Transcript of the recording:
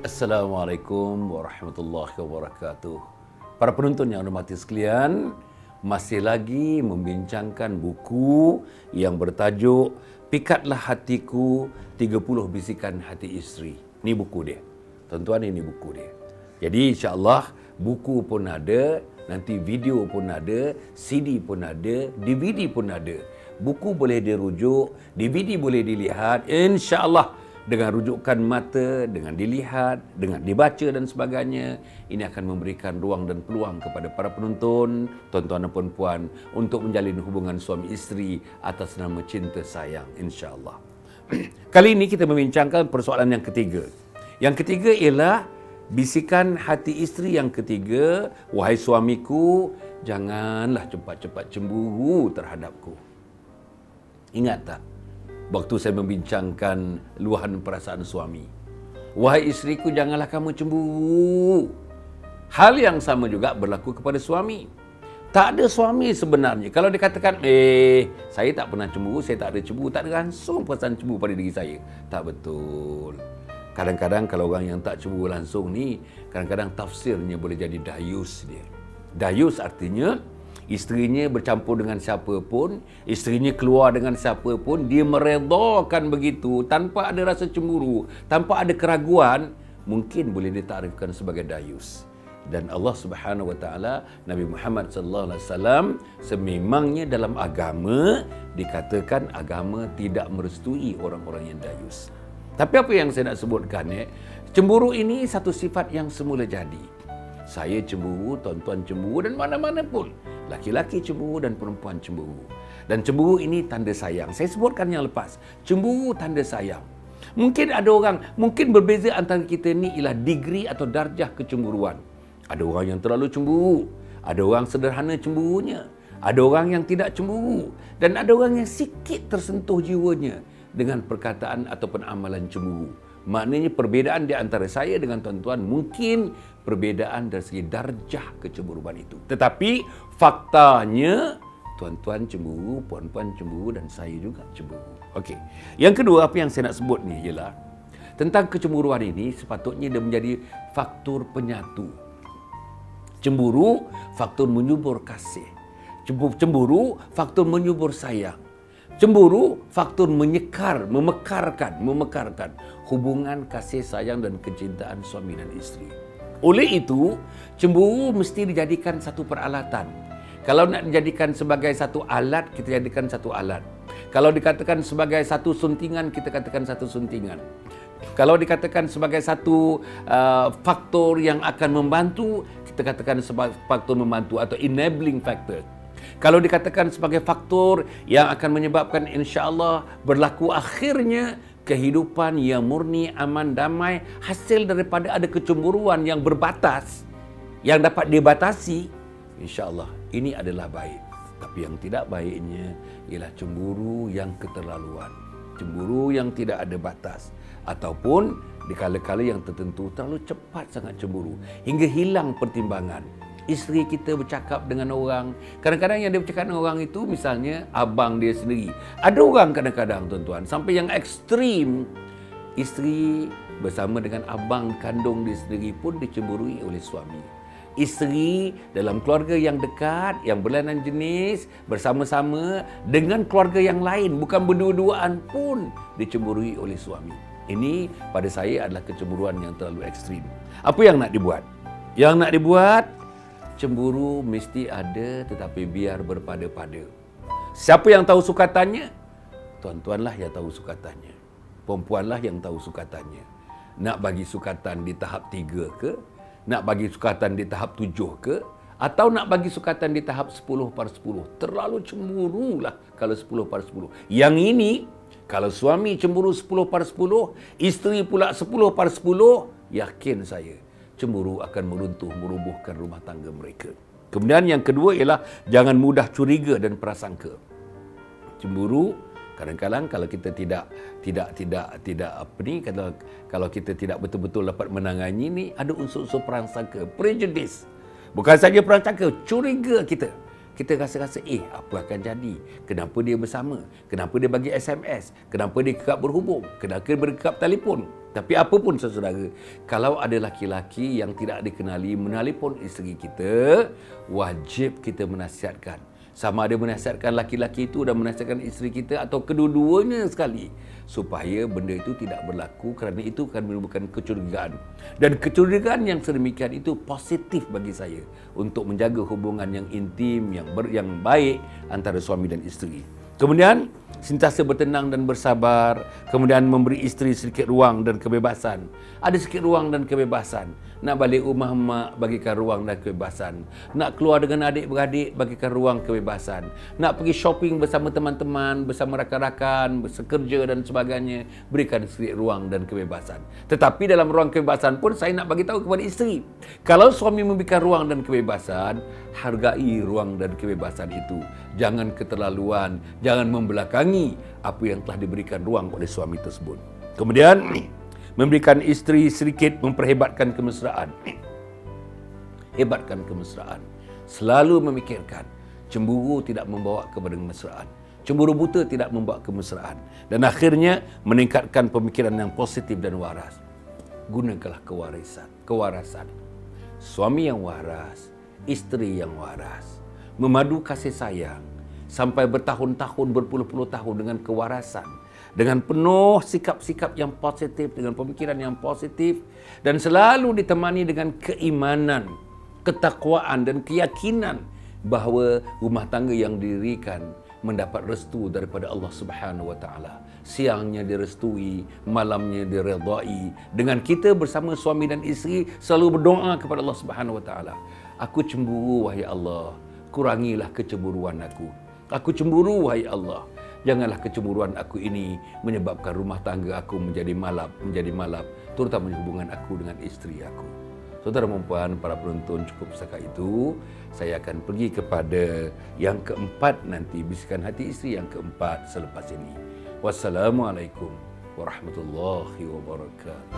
Assalamualaikum warahmatullahi wabarakatuh. Para penonton yang hormati sekalian, masih lagi membincangkan buku yang bertajuk Pikatlah Hatiku 30 Bisikan Hati Isteri. Ini buku dia. Tuan-tuan, ini buku dia. Jadi insya-Allah buku pun ada, nanti video pun ada, CD pun ada, DVD pun ada. Buku boleh dirujuk, DVD boleh dilihat, insya-Allah dengan rujukan mata, dengan dilihat, dengan dibaca dan sebagainya. Ini akan memberikan ruang dan peluang kepada para penonton, tuan-tuan dan puan-puan, untuk menjalin hubungan suami isteri atas nama cinta sayang, insya-Allah. Kali ini kita membincangkan persoalan yang ketiga. Yang ketiga ialah bisikan hati isteri yang ketiga. Wahai suamiku, janganlah cepat-cepat cemburu terhadapku. Ingat tak? Waktu saya membincangkan luahan perasaan suami. Wahai isteriku, janganlah kamu cemburu. Hal yang sama juga berlaku kepada suami. Tak ada suami sebenarnya, kalau dikatakan, saya tak pernah cemburu, saya tak ada cemburu, tak ada langsung perasaan cemburu pada diri saya. Tak betul. Kadang-kadang kalau orang yang tak cemburu langsung ni, kadang-kadang tafsirnya boleh jadi dayus dia. Dayus artinya, isterinya bercampur dengan siapa pun, isterinya keluar dengan siapa pun, dia meredakan begitu tanpa ada rasa cemburu, tanpa ada keraguan, mungkin boleh ditarifkan sebagai dayus. Dan Allah Subhanahu wa taala, Nabi Muhammad sallallahu alaihi wasallam, sememangnya dalam agama dikatakan agama tidak merestui orang-orang yang dayus. Tapi apa yang saya nak sebutkan, cemburu ini satu sifat yang semula jadi. Saya cemburu, tuan-tuan cemburu, dan mana-mana pun. Laki-laki cemburu dan perempuan cemburu. Dan cemburu ini tanda sayang. Saya sebutkan yang lepas. Cemburu tanda sayang. Mungkin ada orang, mungkin berbeza antara kita ni ialah degree atau darjah kecemburuan. Ada orang yang terlalu cemburu. Ada orang sederhana cemburunya. Ada orang yang tidak cemburu. Dan ada orang yang sikit tersentuh jiwanya dengan perkataan ataupun amalan cemburu. Maknanya perbezaan di antara saya dengan tuan-tuan mungkin perbezaan dari segi darjah kecemburuan itu. Tetapi faktanya tuan-tuan cemburu, puan-puan cemburu dan saya juga cemburu. Okey. Yang kedua apa yang saya nak sebut ni ialah tentang kecemburuan ini sepatutnya dia menjadi faktor penyatu. Cemburu faktor menyubur kasih. Cemburu faktor menyubur sayang. Cemburu faktor memekarkan hubungan kasih sayang dan kecintaan suami dan isteri. Oleh itu, cemburu mesti dijadikan satu peralatan. Kalau nak dijadikan sebagai satu alat, kita jadikan satu alat. Kalau dikatakan sebagai satu suntingan, kita katakan satu suntingan. Kalau dikatakan sebagai satu faktor yang akan membantu, kita katakan sebagai faktor membantu atau enabling factor. Kalau dikatakan sebagai faktor yang akan menyebabkan insya-Allah berlaku akhirnya kehidupan yang murni, aman, damai, hasil daripada ada kecemburuan yang berbatas, yang dapat dibatasi, insya-Allah ini adalah baik. Tapi yang tidak baiknya ialah cemburu yang keterlaluan, cemburu yang tidak ada batas, ataupun di kala-kala yang tertentu terlalu cepat sangat cemburu hingga hilang pertimbangan. Isteri kita bercakap dengan orang, kadang-kadang yang dia bercakap dengan orang itu misalnya abang dia sendiri. Ada orang kadang-kadang tuan-tuan sampai yang ekstrim, isteri bersama dengan abang kandung dia sendiri pun dicemburui oleh suami. Isteri dalam keluarga yang dekat, yang berlainan jenis, bersama-sama dengan keluarga yang lain, bukan berdua-duaan pun dicemburui oleh suami. Ini pada saya adalah kecemburuan yang terlalu ekstrim. Apa yang nak dibuat? Yang nak dibuat, cemburu mesti ada, tetapi biar berpada-pada. Siapa yang tahu sukatannya? Tuan-tuanlah yang tahu sukatannya. Perempuanlah yang tahu sukatannya. Nak bagi sukatan di tahap 3 ke? Nak bagi sukatan di tahap 7 ke? Atau nak bagi sukatan di tahap 10/10? Terlalu cemburulah kalau 10/10. Yang ini, kalau suami cemburu 10/10, isteri pula 10/10, yakin saya, cemburu akan meruntuh, merubuhkan rumah tangga mereka. Kemudian yang kedua ialah jangan mudah curiga dan prasangka. Cemburu kadang-kadang kalau kita tidak kalau kita tidak betul-betul dapat menangani ni, ada unsur-unsur prasangka, prejudice. Bukan saja prasangka, curiga kita. Kita rasa-rasa, apa akan jadi? Kenapa dia bersama? Kenapa dia bagi SMS? Kenapa dia kerap berhubung? Kenapa dia berkekap telefon? Tapi apa pun saudara, kalau ada laki-laki yang tidak dikenali menelpon isteri kita, wajib kita menasihatkan. Sama ada menasihatkan laki-laki itu dan menasihatkan isteri kita atau kedua-duanya sekali, supaya benda itu tidak berlaku, kerana itu akan menimbulkan kecurigaan. Dan kecurigaan yang sedemikian itu positif bagi saya untuk menjaga hubungan yang intim, yang baik antara suami dan isteri. Kemudian sentiasa bertenang dan bersabar, kemudian memberi isteri sedikit ruang dan kebebasan. Ada sedikit ruang dan kebebasan. Nak balik rumah mak, bagikan ruang dan kebebasan. Nak keluar dengan adik-beradik, bagikan ruang kebebasan. Nak pergi shopping bersama teman-teman, bersama rakan-rakan, bekerja dan sebagainya, berikan sedikit ruang dan kebebasan. Tetapi dalam ruang kebebasan pun saya nak bagi tahu kepada isteri, kalau suami memberikan ruang dan kebebasan, hargai ruang dan kebebasan itu. Jangan keterlaluan, jangan membelakangi apa yang telah diberikan ruang oleh suami tersebut. Kemudian memberikan isteri sedikit memperhebatkan kemesraan. Hebatkan kemesraan. Selalu memikirkan cemburu tidak membawa kepada kemesraan. Cemburu buta tidak membawa kemesraan. Dan akhirnya meningkatkan pemikiran yang positif dan waras. Gunakanlah kewarasan. Suami yang waras, isteri yang waras. Memadu kasih sayang sampai bertahun-tahun, berpuluh-puluh tahun dengan kewarasan, dengan penuh sikap-sikap yang positif, dengan pemikiran yang positif, dan selalu ditemani dengan keimanan, ketakwaan dan keyakinan bahawa rumah tangga yang didirikan mendapat restu daripada Allah Subhanahu wa taala. Siangnya direstui, malamnya diredai. Dengan kita bersama suami dan isteri selalu berdoa kepada Allah Subhanahu wa taala. Aku cemburu wahai Allah, kurangilah kecemburuan aku. Aku cemburu wahai Allah, janganlah kecemburuan aku ini menyebabkan rumah tangga aku menjadi malap, terutama hubungan aku dengan isteri aku. Saudara dan puan, para penonton, cukup setakat itu. Saya akan pergi kepada yang keempat nanti, bisikan hati isteri yang keempat selepas ini. Wassalamualaikum warahmatullahi wabarakatuh.